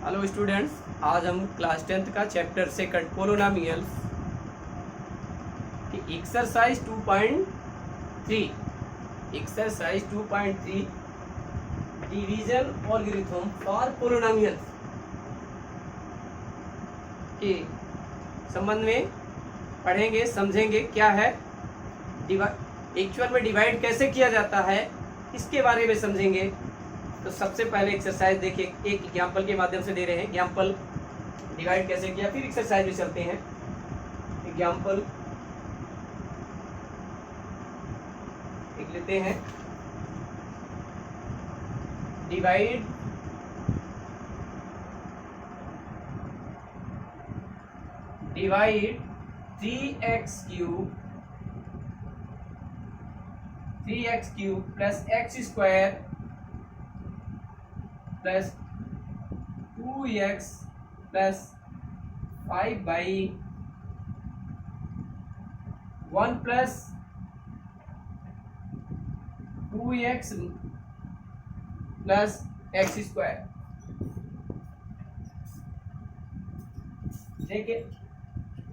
Hello students, आज हम class 10th का चैप्टर सेकंड पोलोनॉमियल्स की एक्सरसाइज 2.3 डिवीजन एल्गोरिथम फॉर पोलोनॉमियल्स के संबंध में पढ़ेंगे, समझेंगे क्या है एक्चुअल में डिवाइड कैसे किया जाता है, इसके बारे में समझेंगे। तो सबसे पहले एक्सरसाइज देखिए, एक एग्जाम्पल के माध्यम से दे रहे हैं। एग्जाम्पल डिवाइड कैसे किया, फिर एक्सरसाइज में चलते हैं। एग्जाम्पल लिख लेते हैं। Divide 3x cube plus x square plus 2x plus 5/1 plus 2x plus x square. देखिए,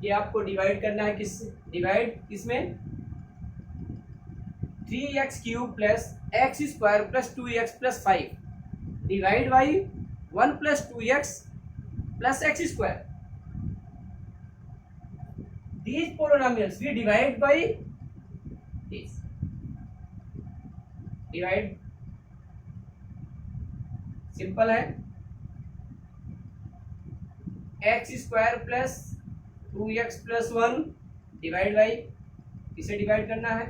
ये आपको डिवाइड करना है। किसमें 3x cube plus x square plus 2x plus 5 divide by 1 plus 2x plus x square. These polynomials we divide by this. Divide simple है। X square plus 2x plus 1 divide by, किसे divide करना है?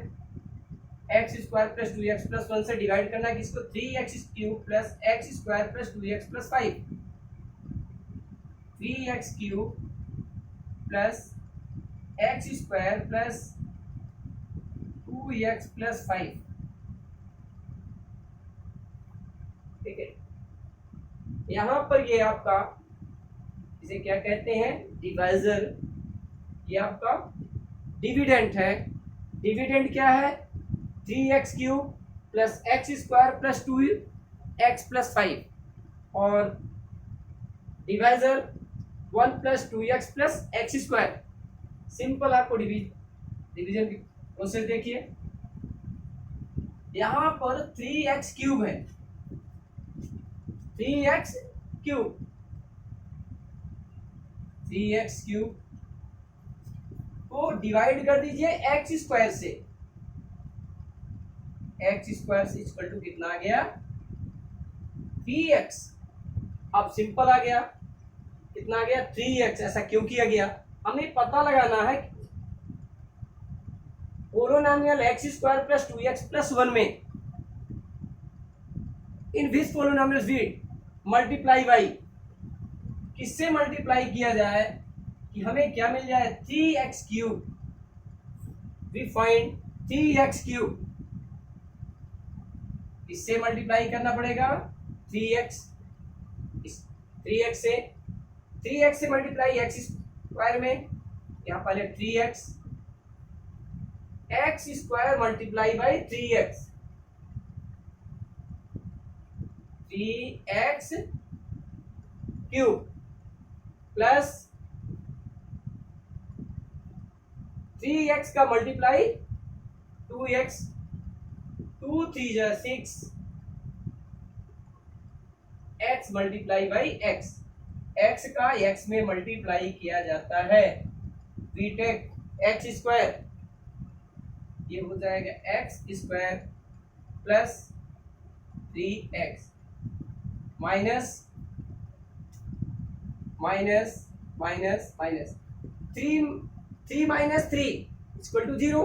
X square plus 2x plus 1 से divide करना है किसको? 3x cube plus x square plus 2x plus 5। 3x cube plus x square plus 2x plus 5। ठीक है, यहां पर ये आपका, इसे क्या कहते हैं? डिवाइजर। ये आपका डिविडेंट है। डिविडेंट क्या है? 3x cube plus x square plus 2x plus 5 और divisor 1 plus 2x plus x square. Simple आपको डिवीजन की प्रोसेस देखिए। यहां पर 3x क्यूब है, 3x क्यूब को डिवाइड कर दीजिए एक्स स्क्वायर से। एक्स स्क्वायर से इक्वल टू कितना आ गया? 3x। अब सिंपल आ गया, कितना आ गया? 3x। ऐसा क्यों किया गया? हमें पता लगाना है polynomial x square plus 2x plus 1 में in which polynomials we multiply by, किससे मल्टीप्लाई किया जाए कि हमें क्या मिल जाए? 3x cube. We find 3x cube. इससे मल्टीप्लाई करना पड़ेगा 3x। 3x से मल्टीप्लाई एक्स स्क्वायर में, यहां पहले 3x x square multiply by 3x। 3x cube plus 3x का मल्टीप्लाई 2x, 2 3 जा 6 x multiply by x। x का x में मल्टीप्लाई किया जाता है। वी टेक एक्स स्क्वायर, ये हो जाएगा X square plus 3x minus minus minus minus 3 minus 3 equal to 0।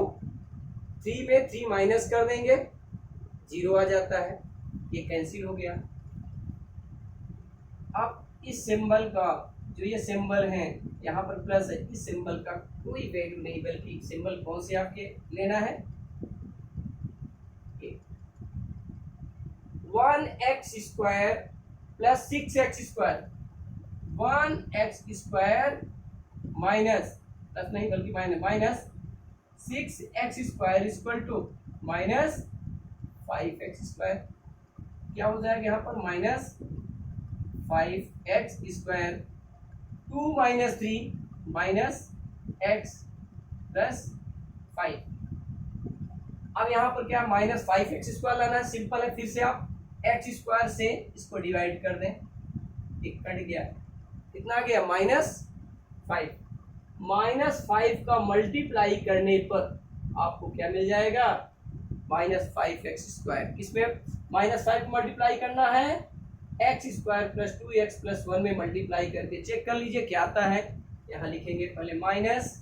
3 में 3 माइनस कर देंगे, 0 आ जाता है। ये कैंसिल हो गया। अब इस सिंबल का, जो ये सिंबल है यहाँ पर प्लस है, इस सिंबल का कोई वैल्यू नहीं, बल्कि सिंबल कौन से आपके लेना है? 1x square plus 6x square. 1x square minus, plus नहीं बल्कि minus 6x square equal to minus 5x square. क्या हो जाएगा यहाँ पर? Minus 5x², 2 minus 3 minus x plus 5। अब यहाँ पर क्या -5x² लाना है, सिंपल है। फिर से आप x² से इसको डिवाइड कर दें, एक कट गया, कितना आ गया -5। -5 का मल्टीप्लाई करने पर आपको क्या मिल जाएगा -5x²। किसमें -5 मल्टीप्लाई करना है, x² + 2x + 1 में मल्टीप्लाई करके चेक कर लीजिए क्या आता है। यहाँ लिखेंगे पहले -5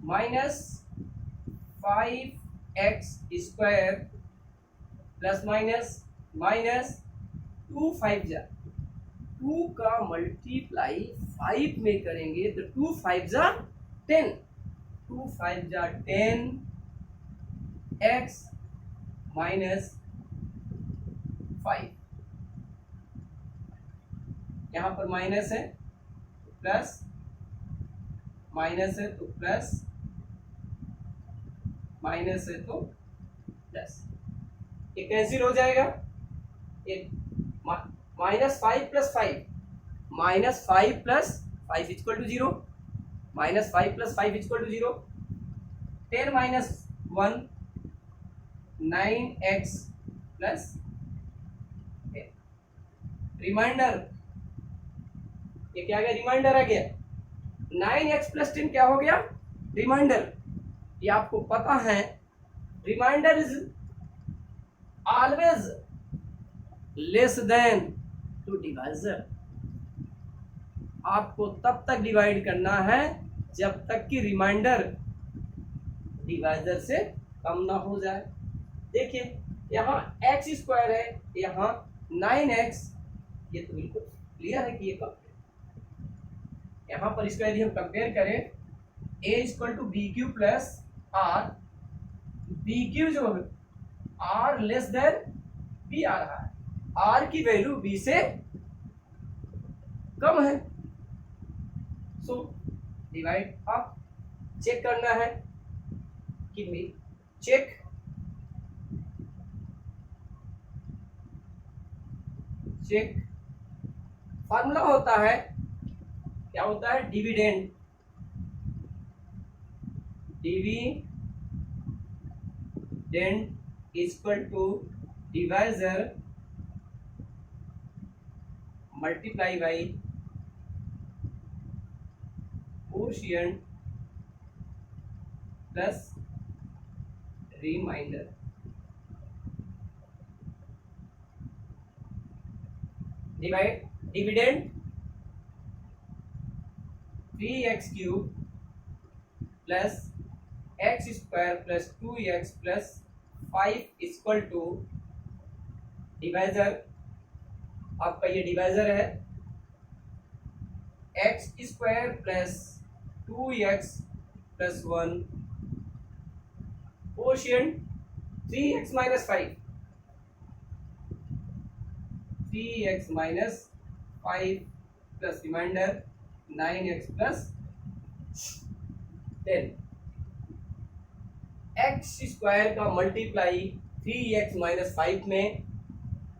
-5x² प्लस माइनस 2 5 जा 2 का मल्टीप्लाई 5 में करेंगे तो 2 5 जा 10, 2 5 जा 10 x -5। यहाँ पर माइनस है प्लस, माइनस है तो प्लस, माइनस है तो प्लस, ये कैंसिल हो जाएगा। एक -5 + 5, -5 + 5 = 0, -5 + 5 = 0, 10 - 1 9x + 10। रिमाइंडर, ये क्या आ गया, रिमाइंडर आ गया। 9x + 10 क्या हो गया, रिमाइंडर। ये आपको पता है remainder is always less than to divisor. आपको तब तक डिवाइड करना है जब तक कि रिमाइंडर डिवाइजर से कम ना हो जाए। देखिए यहाँ x² है, यहाँ 9x, ये तो बिल्कुल क्लियर है कि ये कम। यहाँ पर इसका यदि हम कंपेयर करें a = bq + r, bq जो है r लेस देन b आ रहा है, r की वैल्यू b से कम है। सो डिवाइड आप चेक करना है कि मी चेक फार्मूला होता है, क्या होता है, dividend = divisor multiply by quotient plus remainder. Dividend 3x³ plus x² plus 2x plus 5 = divisor, आपका ये डिवाइजर है, x² plus 2x plus 1 quotient 3x - 5, 3x - 5 plus remainder 9x plus 10। x² का मल्टीप्लाई 3x - 5 में,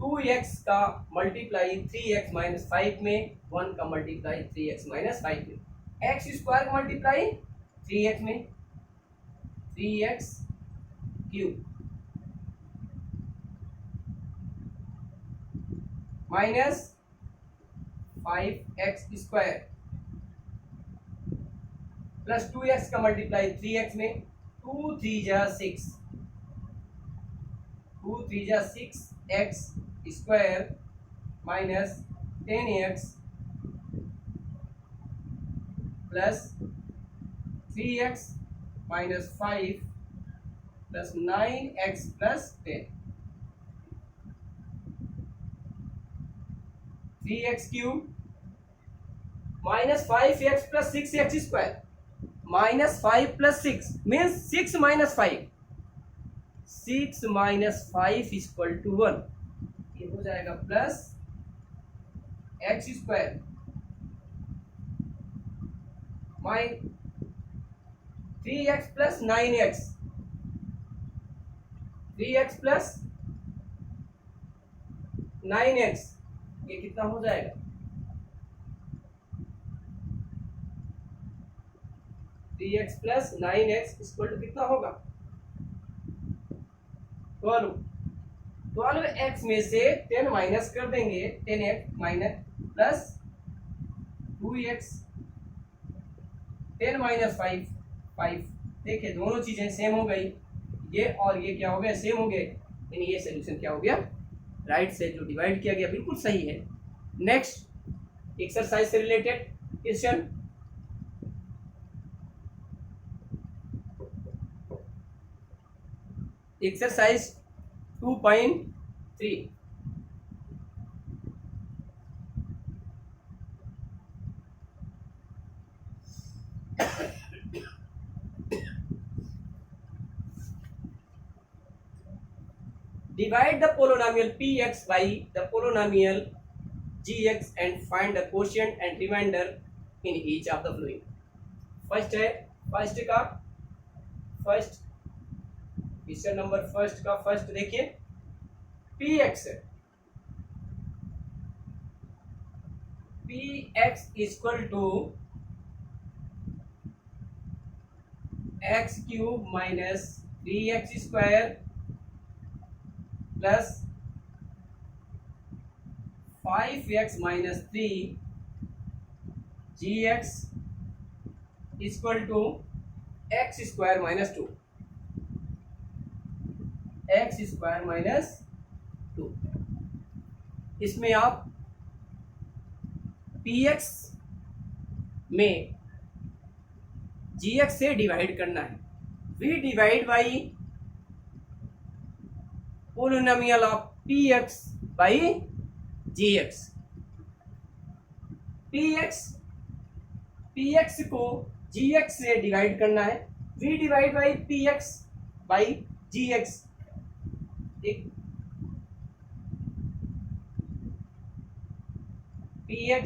2x का multiply 3x - 5 में, 1 का multiply 3x - 5 में। x² का मल्टीप्लाई 3x में, 3x³ minus 5x² plus 2x का मल्टीप्लाई 3x में, 2 3 जा 6, 2 3 जा 6x² minus 10x plus 3x minus 5 plus 9x plus 10, 3x³ minus 5x plus 6x² minus 5 plus 6 means 6 minus 5, 6 minus 5 = 1। ये हो जाएगा plus x² mine 3x plus 9x, 3x plus 9x ये कितना हो जाएगा, 3x plus 9x equal to कितना होगा, 12x में से 10 माइनस कर देंगे, 10x minus plus 2x, 10 minus 5। देखिए दोनों चीजें सेम हो गई, ये और ये क्या हो गया, सेम हो गए, यानी ये सोल्यूशन क्या हो गया, राइट से जो डिवाइड किया गया बिल्कुल सही है। नेक्स्ट एक्सरसाइज से related question, exercise 2.3, divide the polynomial px by the polynomial gx and find the quotient and remainder in each of the following। First है, फर्स्ट का फर्स्ट क्वेश्चन नंबर फर्स्ट का first देखिए, px है, px equal to X cube minus 3x square plus 5x minus 3 gx equal to x square minus 2, X square minus 2। इसमें आप px में gx से divide करना है, v divide by polynomial of px by gx। px को gx से divide करना है, v divide by px by gx। px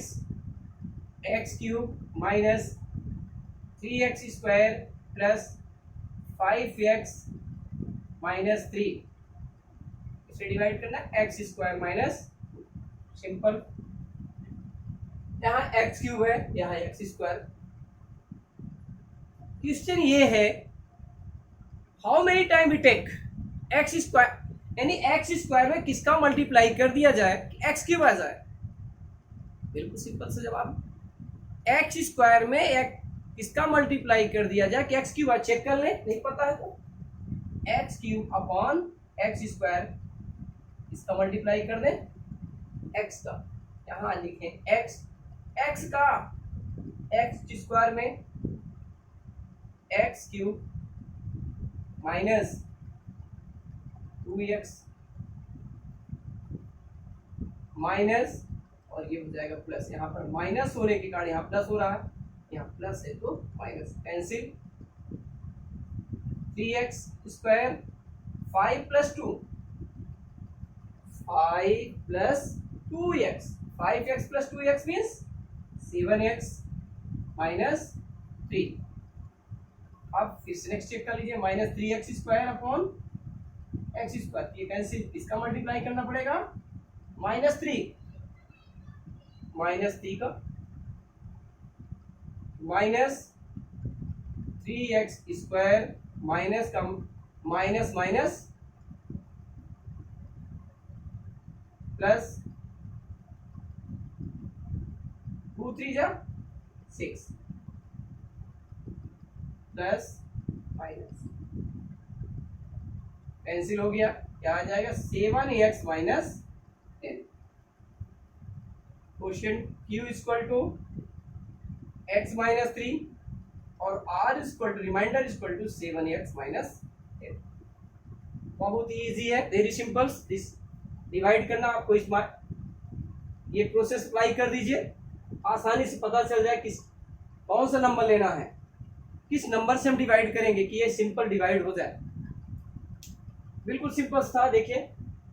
X cube minus 3x square plus 5x minus 3, इसे डिवाइड करना एक्स स्क्वायर माइनस, सिंपल, यहाँ X cube है, यहाँ X square. Question ये है, how many time we take X square, यानी X square में किसका मल्टीप्लाई कर दिया जाए कि एक्स क्यूब आ जाए। बिल्कुल सिंपल सा जवाब, एक्स स्क्वायर में एक किसका मल्टीप्लाई कर दिया जाए कि एक्स क्यूब, चेक कर ले, नहीं पता है तो x cube upon x square, इसका मल्टीप्लाई कर दें एक्स का, यहां लिखें एक्स, एक्स का एक्स स्क्वायर में x cube minus 2x minus, और ये हो जाएगा प्लस, यहाँ पर माइनस होने के कारण यहाँ प्लस हो रहा है, यहाँ प्लस है तो minus, cancel, 3x square 5 plus 2, 5 plus 2x, 5x plus 2x means 7x minus 3। अब फिर से नेक्स्ट चेक कर लीजिए, minus 3x square upon x square, ये कैंसिल, इसका मल्टीप्लाई करना पड़ेगा माइनस 3 का माइनस 3x स्क्वायर माइनस का माइनस माइनस प्लस 2 3 जा 6 प्लस माइनस, कैंसिल हो गया, क्या आ जाएगा 7x minus 10। Question q equal to x minus 3 और r equal to remainder equal to 7x minus 10। बहुत ही इजी है, वेरी सिंपल, दिस डिवाइड करना आपको, इस ये प्रोसेस अप्लाई कर दीजिए, आसानी से पता चल जाए किस कौन सा नंबर लेना है, किस नंबर से हम डिवाइड करेंगे कि ये सिंपल डिवाइड हो जाए। बिल्कुल सिंपल था, देखिए।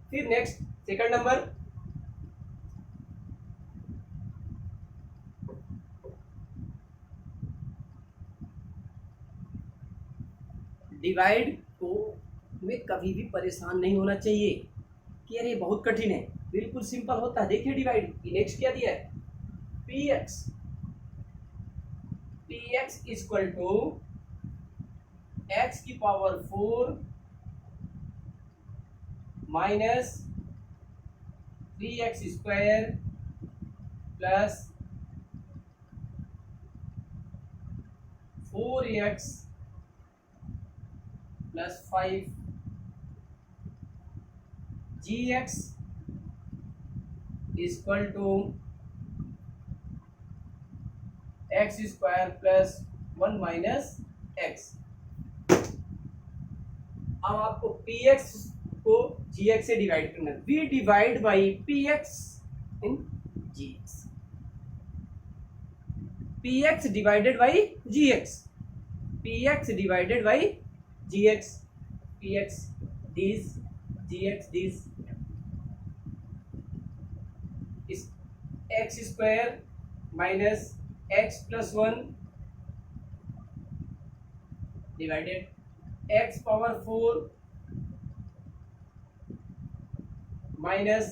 फिर नेक्स्ट सेकंड नंबर, डिवाइड को में कभी भी परेशान नहीं होना चाहिए कि यार ये बहुत कठिन है, बिल्कुल सिंपल होता है। देखिए डिवाइड, नेक्स्ट क्या दिया है, p x, p x equal to x की power 4 minus 3x square plus 4x plus 5 g x equal to x square plus 1 minus x. अब आपको पी एक्स को जी एक्स से डिवाइड करना है। We divide by p x in g x, p x divided by g x, p x divided by g x, p x this, g x this, is x square minus x plus 1 divided x power 4 minus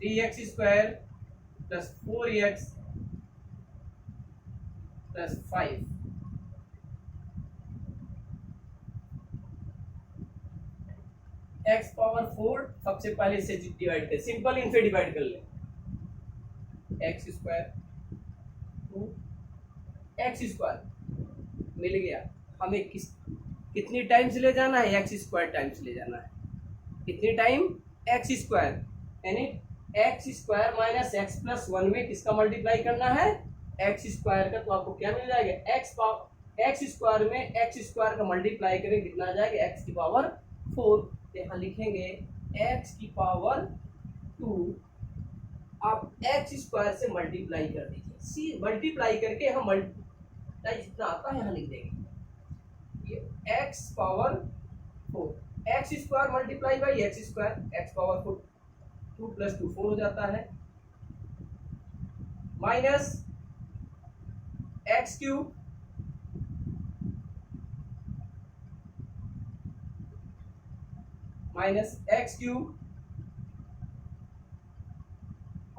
3x square plus 4x plus 5। x power 4 सबसे पहले से divide कर, simple इनसे divide कर ले, x square two x square मिल गया। हमें कितनी टाइम्स ले जाना है, एक्स स्क्वायर टाइम्स ले जाना है। कितनी टाइम, एक्स स्क्वायर, यानी X square minus x plus 1 में किसका मल्टीप्लाई करना है, एक्स स्क्वायर का। तो आपको क्या मिल जाएगा, एक्स स्क्वायर में एक्स स्क्वायर का मल्टीप्लाई करें कितना आ जाएगा, एक्स की पावर 4। यहाँ लिखेंगे एक्स की पावर 2, आप एक्स स्क्वायर से मल्टीप्लाई कर दीजिए, सी मल्टीप्लाई करके हम मल्टीप्लाई जितना आता है यहाँ लिख देंगे, ये x power 4, x square multiply by x square, x power 4, 2 plus 2 4 हो जाता है, minus x cube minus x cube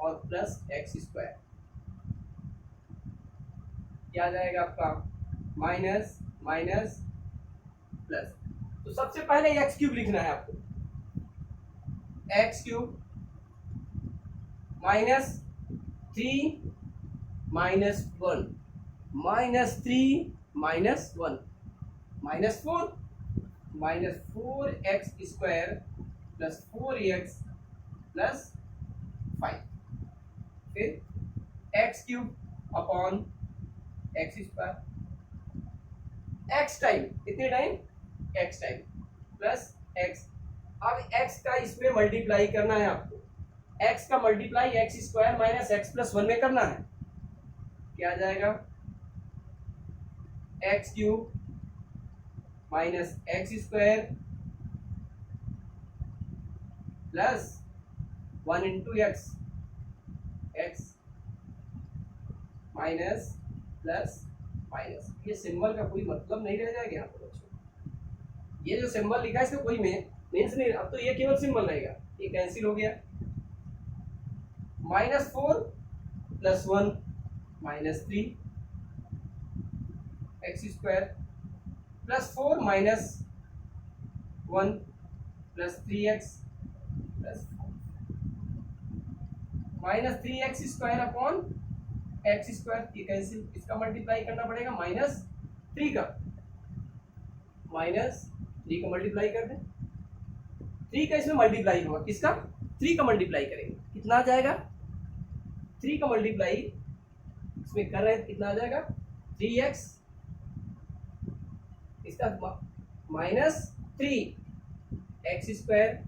और प्लस एक्स स्क्वायर, क्या आ जाएगा आपका, माइनस माइनस प्लस। तो सबसे पहले एक्स क्यूब लिखना है आपको, x cube minus 3 minus 1 minus 3 minus 1 minus 4 minus 4x square plus 4x plus 5, फिर x cube upon x square, x time, कितने time, x time plus x. अब एक्स का इसमें मल्टीप्लाई करना है आपको, एक्स का multiply x square minus x plus 1 में करना है, क्या आ जाएगा, x cube minus x square plus 1 into x, x minus plus minus. ये सिंबल का कोई मतलब नहीं रह जाएगा यहाँ पर बच्चों, ये जो सिंबल लिखा है इसका कोई मीन्स नहीं, अब तो ये केवल सिंबल रहेगा, ये कैंसिल हो गया, minus 4 plus 1 minus 3 x square plus 4 minus 1 plus 3x plus minus 3x square upon x square, की कैंसिल, इसका मल्टीप्लाई करना पड़ेगा माइनस 3 का, माइनस 3 का मल्टीप्लाई कर दें, 3 का इसमें मल्टीप्लाई होगा, किसका, 3 का मल्टीप्लाई करेंगे, कितना आ जाएगा, 3 का मल्टीप्लाई इसमें कर रहे हैं, कितना आ जाएगा, 3x, इसका minus 3 x square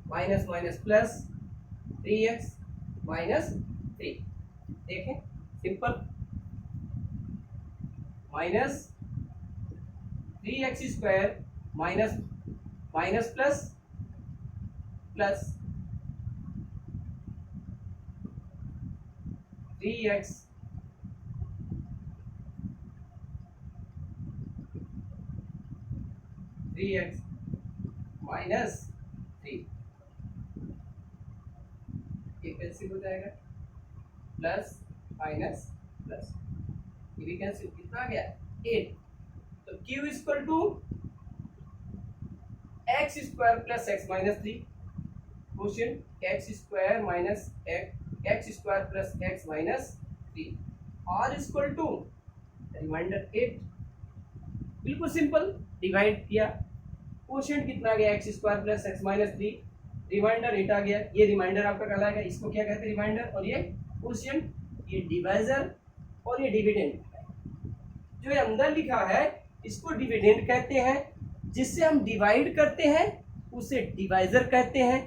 minus minus plus 3x minus 3, देखें simple, minus 3x square minus minus plus plus 3x minus 3, cancel हो जाएगा, प्लस माइनस प्लस, ये भी कैंसिल, कितना आ गया 8। तो Q equal to x square plus x minus 3, quotient x square minus x square plus x minus 3, R equal to remainder 8। बिल्कुल simple, divide किया, क्वोशिएंट कितना आ गया x square plus x minus 3, remainder 8 आ गया। ये रिमाइंडर आपका कहलाएगा, इसको क्या कहते हैं रिमाइंडर, और ये क्वोशिएंट, ये डिवाइजर और ये डिविडेंड। जो ये अंदर लिखा है इसको डिविडेंड कहते हैं, जिससे हम डिवाइड करते हैं उसे डिवाइजर कहते हैं।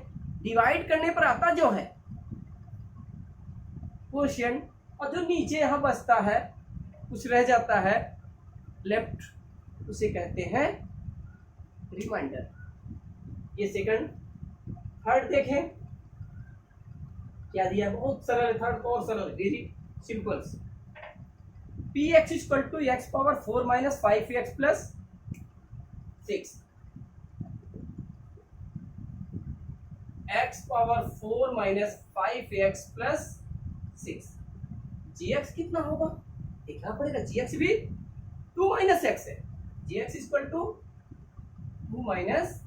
डिवाइड करने पर आता जो है क्वोशिएंट, और जो नीचे यहां बचता है कुछ रह जाता है लेफ्ट, उसे कहते हैं रिमाइंडर। ये सेकंड। थर्ड देखें क्या दिया, बहुत सरल है थर्ड, और सरल, very simple. P x equal to x power 4 minus 5x plus 6, x power 4 minus 5x plus 6, gx कितना होगा देखना पड़ेगा, gx भी 2 माइनस एक्स है, gx equal to 2 minus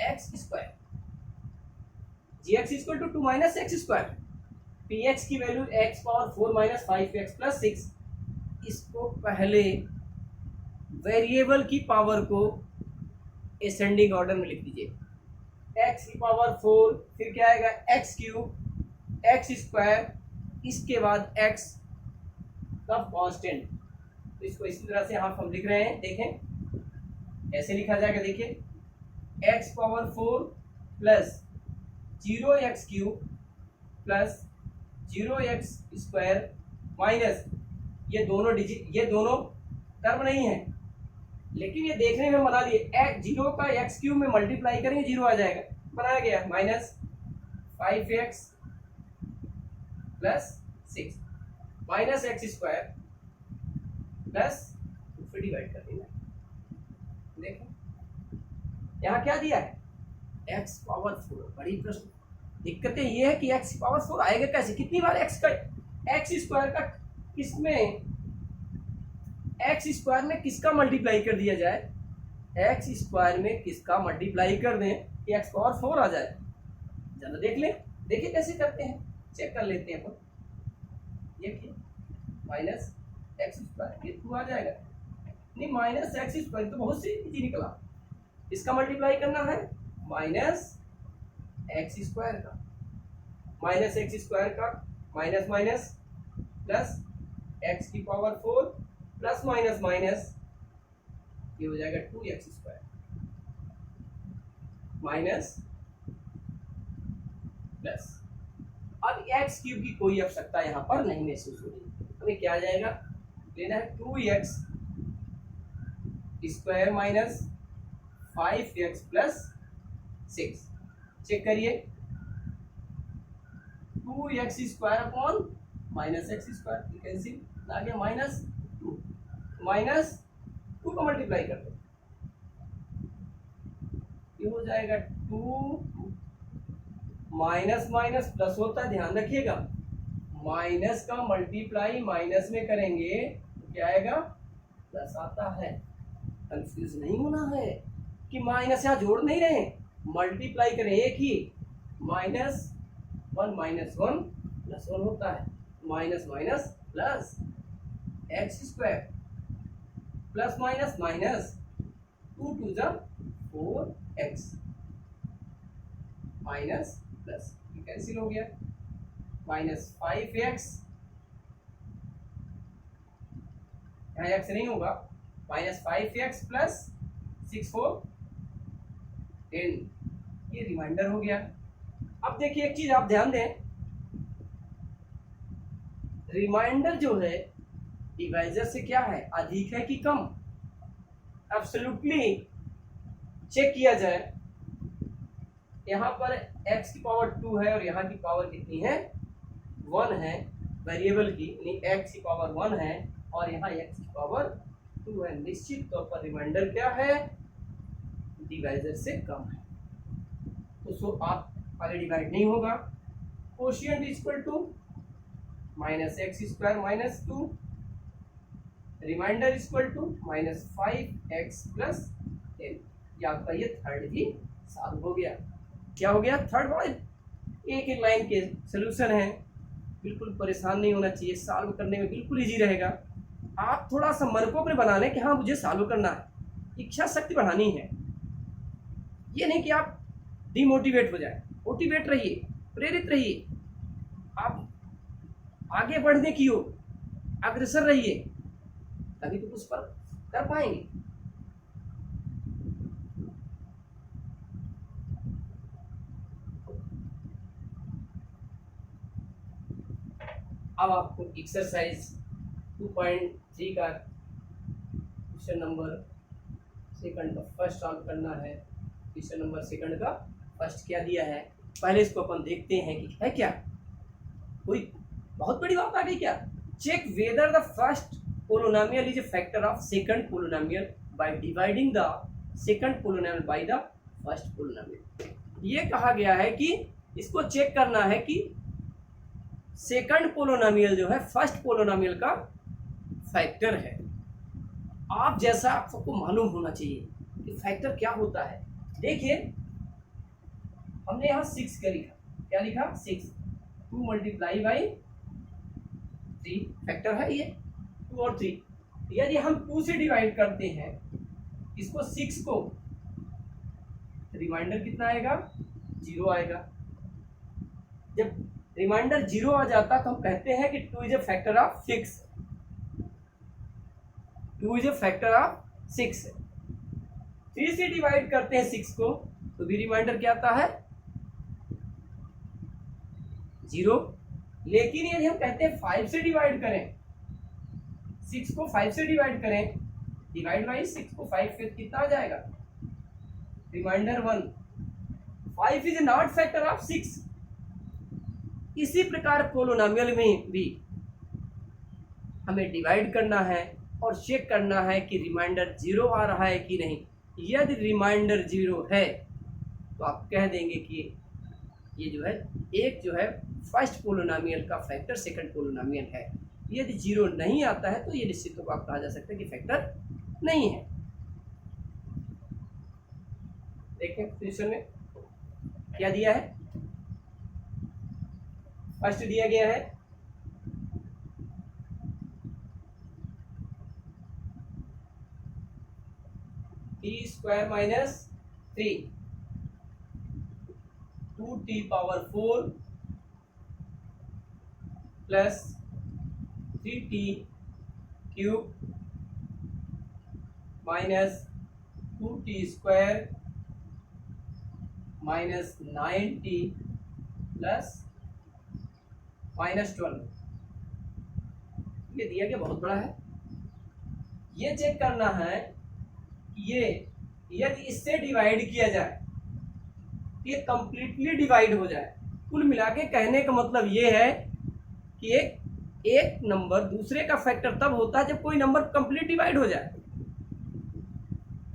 x square, gx equal to 2 minus x square, px की value x power 4 minus 5x plus 6। इसको पहले variable की पावर को असेंडिंग ऑर्डर में लिख दीजिए, x की पावर 4, फिर क्या आएगा x क्यूब, x स्क्वायर, इसके बाद x का कांस्टेंट। तो इसको इसी तरह से यहाँ हम लिख रहे हैं, देखें ऐसे लिखा जाएगा, देखिए x power 4 plus 0x cube plus 0x square minus, ये दोनों डिजिट, ये दोनों टर्म नहीं है लेकिन ये देखने में बना लिए, 0 का x क्यूब में मल्टीप्लाई करेंगे 0 आ जाएगा, बनाया गया, minus 5x plus 6 minus x square plus, फिर डिवाइड कर देना। देखो यहाँ क्या दिया है x पावर 4। बड़ी प्रश्न दिक्कतें ये है कि x पावर 4 आएगा कैसे, कितनी बार x का, एक्स स्क्वायर का किसमें, एक्स स्क्वायर में किसका मल्टीप्लाई कर दिया जाए, एक्स स्क्वायर में किसका मल्टीप्लाई कर दें कि एक्स पावर 4 आ जाए। जरा देख लें, देखिए कैसे करते हैं, चेक कर लेते हैं अपन। ये माइनस एक्स स्क्वायर, ये 2 आ जाएगा, नहीं माइनस एक्स स्क्वायर तो बहुत सी इजी निकला, इसका मल्टीप्लाई करना है माइनस एक्स स्क्वायर का, माइनस एक्स स्क्वायर का माइनस माइनस प्लस एक्स की पावर 4 प्लस माइनस माइनस, ये हो जाएगा 2x स्क्वायर माइनस प्लस। अब x क्यूब की कोई आवश्यकता यहाँ पर नहीं महसूस हो रही, हमें क्या आ जाएगा, लेना है 2x square minus 5x plus 6। Check करिए, 2x square upon minus x square, cancel आ गया, माइनस 2, माइनस 2 को मल्टीप्लाई कर दो, ये हो जाएगा 2 माइनस माइनस प्लस होता है, ध्यान रखिएगा माइनस का मल्टीप्लाई माइनस में करेंगे तो क्या आएगा, प्लस आता है। कंफ्यूज नहीं होना है कि माइनस यहाँ जोड़ नहीं रहे, मल्टीप्लाई करें एक ही, माइनस 1 माइनस 1 प्लस 1 होता है, minus minus plus x square plus minus minus 2 2 जा 4x माइनस प्लस, कैंसिल हो गया, माइनस 5x, यहाँ x नहीं होगा, माइनस 5x प्लस 6 4 10, ये रिमाइंडर हो गया। अब देखिए एक चीज आप ध्यान दें, रिमाइंडर जो है डिवाइजर से क्या है, अधिक है कि कम, एब्सोल्युटली चेक किया जाए, यहाँ पर x की पावर 2 है और यहाँ की पावर कितनी है 1 है, वेरिएबल की यानी x की पावर 1 है और यहाँ x की पावर 2 है, निश्चित तौर पर रिमाइंडर क्या है, डिवाइजर से कम है, तो सो आप आगे डिवाइड नहीं होगा, quotient equal to minus x square minus 2, remainder equal to minus 5x plus 10। ये आपका ये थर्ड ही सॉल्व हो गया। क्या हो गया? थर्ड। बड़ा एक एक लाइन के सोल्यूशन है, बिल्कुल परेशान नहीं होना चाहिए, सॉल्व करने में बिल्कुल इजी रहेगा। आप थोड़ा सा मन को अपने बना लें कि हाँ मुझे सॉल्व करना है, इच्छा शक्ति बढ़ानी है। ये नहीं कि आप डिमोटिवेट हो जाए, मोटिवेट रहिए, प्रेरित रहिए, आप आगे बढ़ने की ओर अग्रसर रहिए, तभी तो कुछ पर कर पाएंगे। अब आपको एक्सरसाइज 2.3 का क्वेश्चन नंबर सेकंड का फर्स्ट सॉल्व करना है। क्वेश्चन नंबर सेकंड का फर्स्ट क्या दिया है, पहले इसको अपन देखते हैं कि है क्या, कोई बहुत बड़ी बात आ गई क्या? Check whether the first polynomial is a factor of second polynomial by dividing the second polynomial by the first polynomial. ये कहा गया है कि इसको चेक करना है कि सेकंड पोलिनोमियल जो है फर्स्ट पोलिनोमियल का फैक्टर है। आप जैसा आपको मालूम होना चाहिए कि फैक्टर क्या होता है। देखिए हमने यहाँ 6 का लिखा, क्या लिखा? 6, 2 मल्टीप्लाई बाई 3 फैक्टर है ये 2 और 3। यदि हम 2 से डिवाइड करते हैं इसको 6 को, रिमाइंडर कितना आएगा? 0 आएगा। जब रिमाइंडर 0 आ जाता तो हम कहते हैं कि 2 is a factor of 6, 2 is a factor of 6। 3 से डिवाइड करते हैं 6 को तो भी रिमाइंडर क्या आता है? 0। लेकिन यदि हम कहते हैं 5 से डिवाइड करें, 6 को 5 से डिवाइड करें, डिवाइड बाई 6 को 5 फिर कितना आ जाएगा? Remainder 1। 5 is not factor of 6। इसी प्रकार पोलिनोमियल में भी हमें डिवाइड करना है और चेक करना है कि रिमाइंडर 0 आ रहा है कि नहीं। यदि रिमाइंडर 0 है तो आप कह देंगे कि ये जो है एक जो है फर्स्ट पोलिनोमियल का फैक्टर सेकंड पोलिनोमियल है। यदि 0 नहीं आता है तो ये निश्चित रूप आप कहा जा सकता है कि फैक्टर नहीं है। देखें क्वेश्चन में क्या दिया है, फर्स्ट दिया गया है T square minus 3 2t power 4 plus 3t cube minus 2t square minus 9t plus -12। ये दिया गया बहुत बड़ा है। ये चेक करना है कि ये यदि इससे डिवाइड किया जाए ये कंप्लीटली डिवाइड हो जाए। कुल मिला के कहने का मतलब ये है कि एक नंबर दूसरे का फैक्टर तब होता है जब कोई नंबर कंप्लीट डिवाइड हो जाए।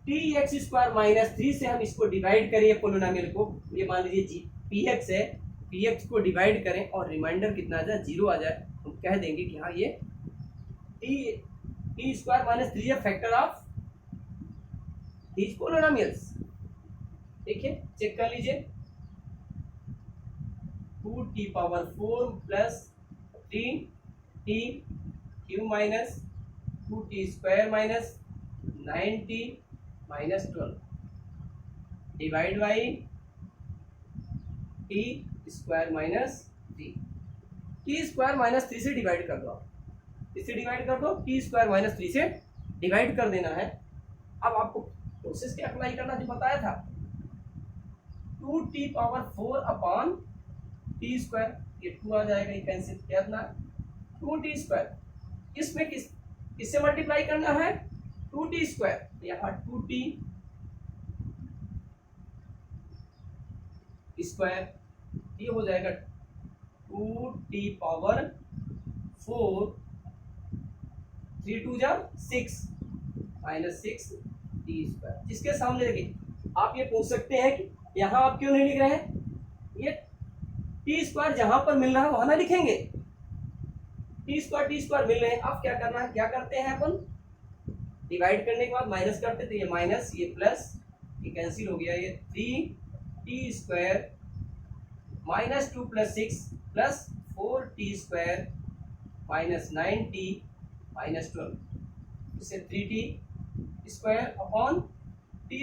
टी एक्स स्क्वायर माइनस 3 से हम इसको डिवाइड करें पोलिनोमियल को, ये मान लीजिए पी एक्स है, पी एक्स को डिवाइड करें और रिमाइंडर कितना आ जाए? 0 आ जाए, हम कह देंगे कि हाँ ये टी स्क्वायर माइनस 3 है फैक्टर ऑफ दीज पोलिनोमियल्स। देखिए चेक कर लीजिए 2t power 4 plus 3t Q minus 2t square minus 9t minus 12 divide by T square minus 3। T square minus 3 से डिवाइड कर दो, इससे डिवाइड कर दो, टी स्क्वायर माइनस 3 से डिवाइड कर देना है। अब आपको प्रोसेस क्या अप्लाई करना जो बताया था, 2t power 4 upon T square, ये 2 आ जाएगा, ये कैंसिल किया अपना 2t स्क्वायर। इसमें किससे मल्टीप्लाई करना है? 2t स्क्वायर, यहाँ 2t स्क्वायर, ये हो जाएगा 2t पावर 4, 3 2 जा 6 माइनस 6 टी स्क्वायर। जिसके सामने देखिए आप ये पूछ सकते हैं कि यहाँ आप क्यों नहीं लिख रहे हैं, ये टी स्क्वायर जहां पर मिल रहा है वहां ना लिखेंगे, टी स्क्वायर मिल रहे हैं। अब क्या करना है, क्या करते हैं अपन, डिवाइड करने के बाद माइनस करते, तो ये माइनस, ये प्लस, ये कैंसिल हो गया, ये 3t² minus 2 plus 6 plus 4t² minus 9t minus 12, इससे 3t² अपॉन t²।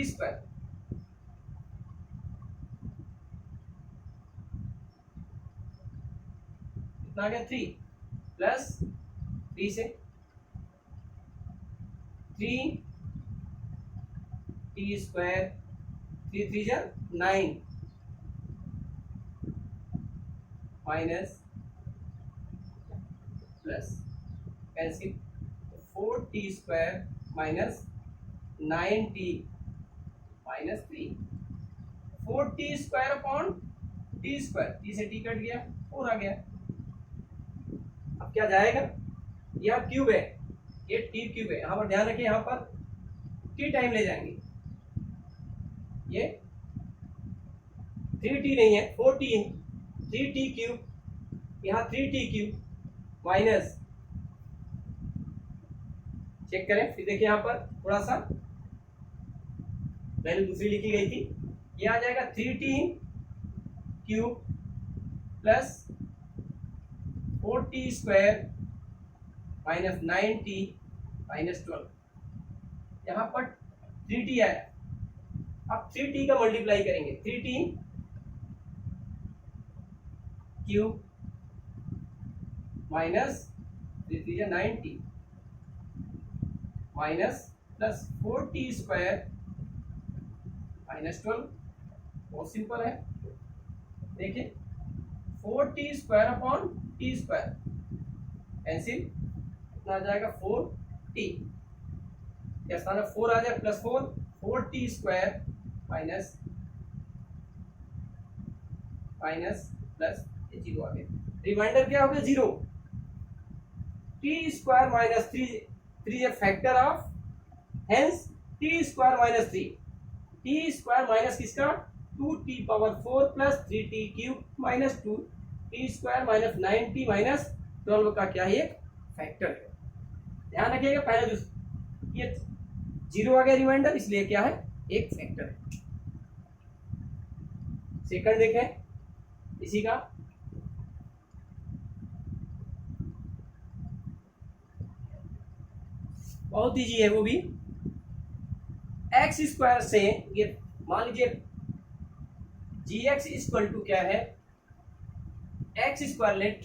कितना आ गया, 3 प्लस 3 से 3t², 3 3 जा 9 minus plus cancel, 4t² minus 9t minus 3, 4t² upon t², t से t कट गया, 4 आ गया। अब क्या जाएगा, यह क्यूब है, ये t क्यूब है, यहाँ पर ध्यान रखिए, यहाँ पर t टाइम ले जाएंगे, ये 3t नहीं है 4t है, 3t³ यहाँ 3t³ माइनस, चेक करें फिर देखिए, यहाँ पर थोड़ा सा वैल्यू दूसरी लिखी गई थी, ये आ जाएगा 3t³ plus 4t² minus 9t minus 12, यहाँ पर 3t आया। अब 3t का मल्टीप्लाई करेंगे, 3t³ minus 3 3 9t minus plus 4t² minus 12, बहुत सिंपल है, देखिए 4t² अपॉन t², कैंसिल, कितना आ जाएगा 4t, क्या स्थान 4 आ जाए, plus 4, 4t² minus minus plus 0 आ गया, रिमाइंडर क्या हो गया 0, t² minus 3 A factor of, hence t² minus 3, t² minus किसका 2t⁴ plus 3t³ minus 2, t² minus 9t minus 12 का क्या है, एक फैक्टर है। ध्यान रखिएगा, पहले जो ये 0 आ गया रिमाइंडर, इसलिए क्या है, एक फैक्टर है। सेकंड देखें इसी का, बहुत ईजी है वो भी, x² से ये मान लीजिए gx इक्वल टू क्या है, x² लेट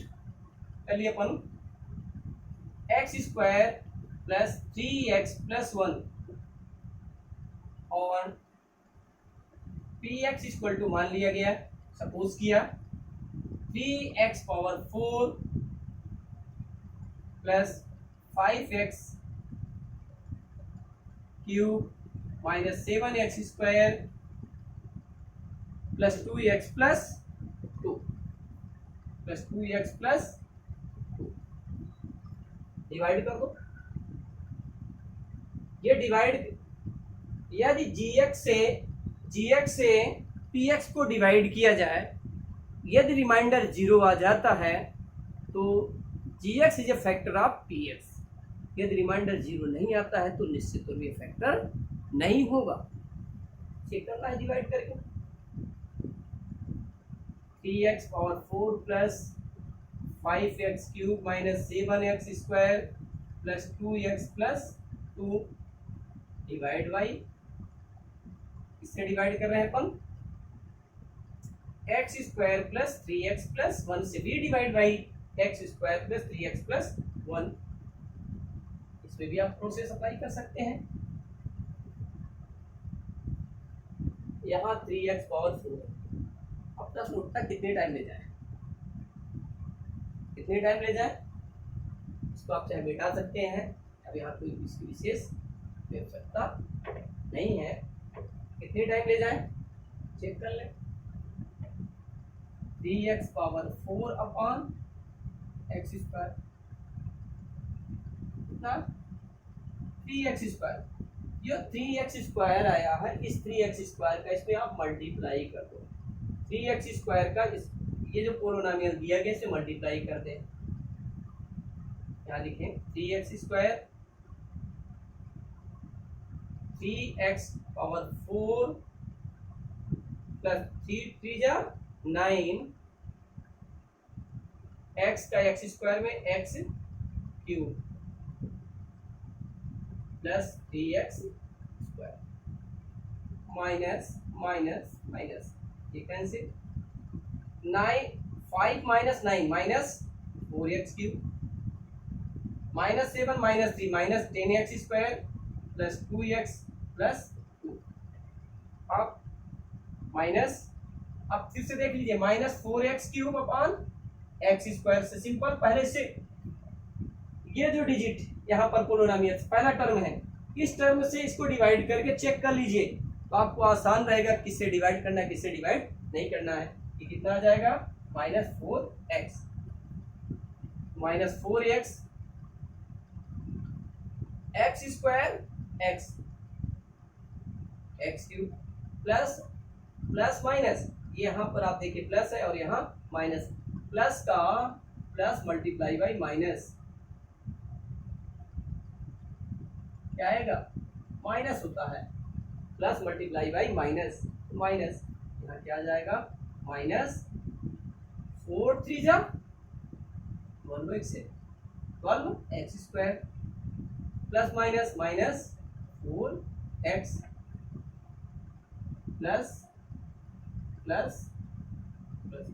कर लिए अपन, x² प्लस 3x प्लस 1 और px इक्वल टू मान लिया गया, सपोज किया 3x⁴ plus 5x³ minus 7x² plus 2x plus 2 plus 2x plus 2, divide कर दो, ये डिवाइड, यदि gx से px को डिवाइड किया जाए, यदि रिमाइंडर 0 आ जाता है तो gx is a factor of px, यदि रिमाइंडर 0 नहीं आता है तो निश्चित रूप से फैक्टर नहीं होगा। चेक करना है डिवाइड करके, 3x⁴ plus 5x³ minus 7x² plus 2x plus 2 divide by, इससे डिवाइड कर रहे हैं अपन x² प्लस 3x प्लस 1 से भी divide by x² plus 3x plus 1, इसमें भी आप प्रोसेस अप्लाई कर सकते हैं। यहाँ 3x⁴, अब प्रश्न उठता कितने टाइम ले जाए, कितने टाइम ले जाए, इसको आप चाहे मिटा सकते हैं, अब यहाँ कोई इसकी विशेष आवश्यकता नहीं है, कितने टाइम ले जाए चेक कर ले, 3x⁴ अपॉन x², कितना 3x², ये 3x² आया है, इस 3x² का इसमें आप मल्टीप्लाई कर दो, 3x² का ये जो पोलोनोमियल दिया गया इसे मल्टीप्लाई कर दें। यहाँ लिखें 3x² 3x पावर 4 प्लस 3 3 जा 9 x का x² में x cube plus 3x² minus minus minus ये cancel 5 minus 9 minus 4x³ minus 7 minus 3 minus 10x² plus 2x plus 2 अब माइनस, अब फिर से देख लीजिए माइनस 4x³ अपॉन x² से सिंपल। पहले से ये जो डिजिट यहाँ पर पोलोनोमियल पहला टर्म है, इस टर्म से इसको डिवाइड करके चेक कर लीजिए तो आपको आसान रहेगा किससे डिवाइड करना है किससे डिवाइड नहीं करना है। ये कितना आ जाएगा -4x -4x x² x³ plus plus minus, यहाँ पर आप देखिए प्लस है और यहाँ माइनस, प्लस का प्लस मल्टीप्लाई बाई माइनस क्या आएगा माइनस होता है, plus multiply by minus minus, यहाँ क्या आ जाएगा -4 3 जा 12x² plus minus minus 4x plus plus plus.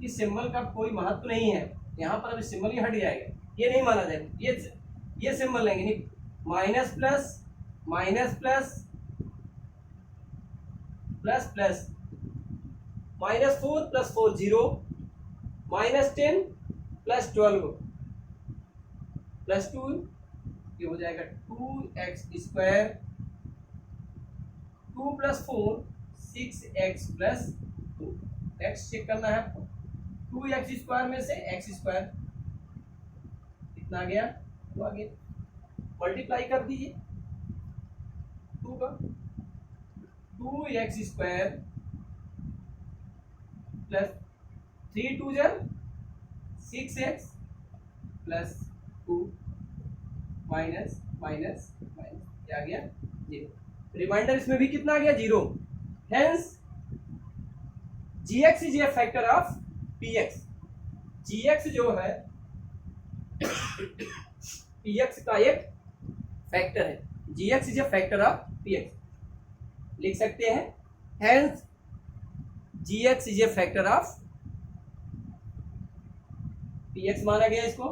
इस सिंबल का कोई महत्व नहीं है यहाँ पर, अभी सिंबल ही हट जाएगा, ये नहीं माना जाएगा, ये सिंबल लेंगे नहीं, minus plus minus plus plus plus -4 plus 4 0 -10 plus 12 plus 2 ये हो जाएगा 2x² 2 plus 4 6x plus 2। x check करना है आपको, 2x² में से x² कितना आ गया 2 आ गया, मल्टीप्लाई कर दीजिए 2 का 2x² प्लस 3 2 जा 6x plus 2 minus minus minus क्या आ गया 0। रिमाइंडर इसमें भी कितना आ गया 0। Hence gx is a factor of px। gx जो है px का एक फैक्टर है, gx is a factor of px, लिख सकते हैं hence gx is a factor of px माना गया इसको।